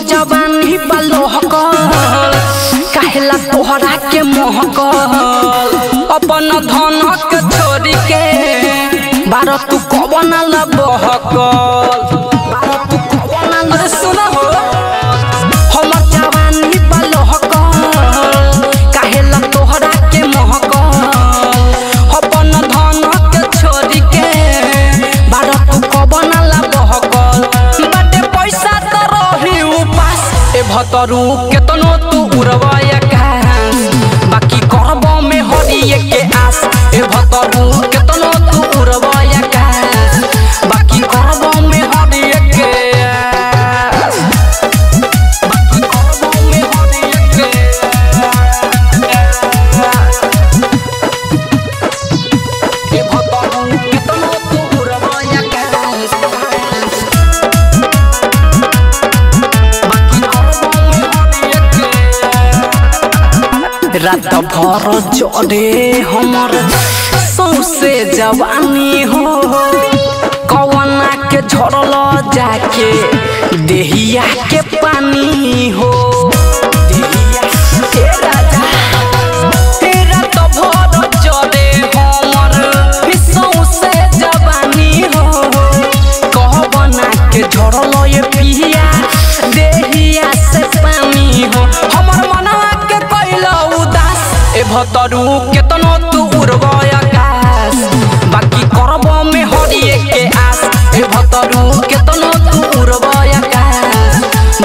जवानी बलोहकल कहला तोहरा के मोहकल अपन धन के छोड़ी के बार तू कवन ला बहकल तू कवन ला सुन हो हमर जवानी बलोहकल कहला तोहरा के मोहकल अपन धन के छोड़ी के बार तू कवन ला बहकल बाटे पैसा भतरू केतनो तू उड़वाया बाकी करब में हरिए के आस ए भतरू केतनो तू उड़वाया बाकी करब में हरिए के आस बाकी करब में हरिए के ए भतरू केतनो तू उड़वाया रात भर जड़े हमर सौसे जवानी हो कवना के झरल जाके देहिया के पानी हो रात भर जड़े हमर सौसे जवानी हो कवना के झरल ये पिया देहिया से पानी हो हमर मनवा के कैला ए भतरू केतनो तू उड़वाया बाकी करब में हरिए के आस ए भतरू केतनो तू उड़वाया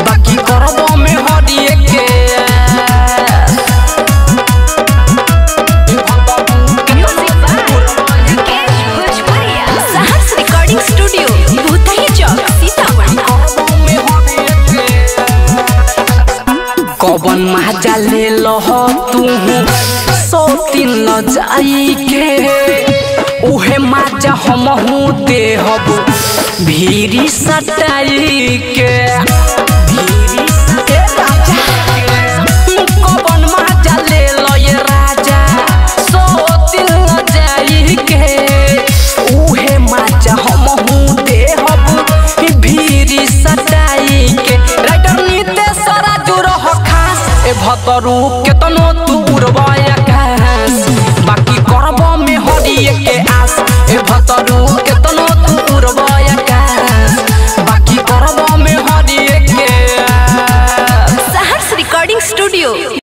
बाकी करब में हरिए के आस सहर्ष रिकॉर्डिंग स्टूडियो भूतही चौक सीतामढ़ी। कवन मजा ले लह तू सौ तीन न जाई के उहे मजा हमहू देहब भीरी सटाई के कवन मजा ले लो ये राजा सौ तीन न जाई के उहे मजा हमहू देहब भीरी सटाई के राइटर नीतेश राजू रह खास ए भतरू केतनो तू उड़वाया बाकी करब में हरिए के आस ए भतरू केतनो तू उड़वाया बाकी करब में हरिए के आस। सहर्ष रिकॉर्डिंग स्टूडियो।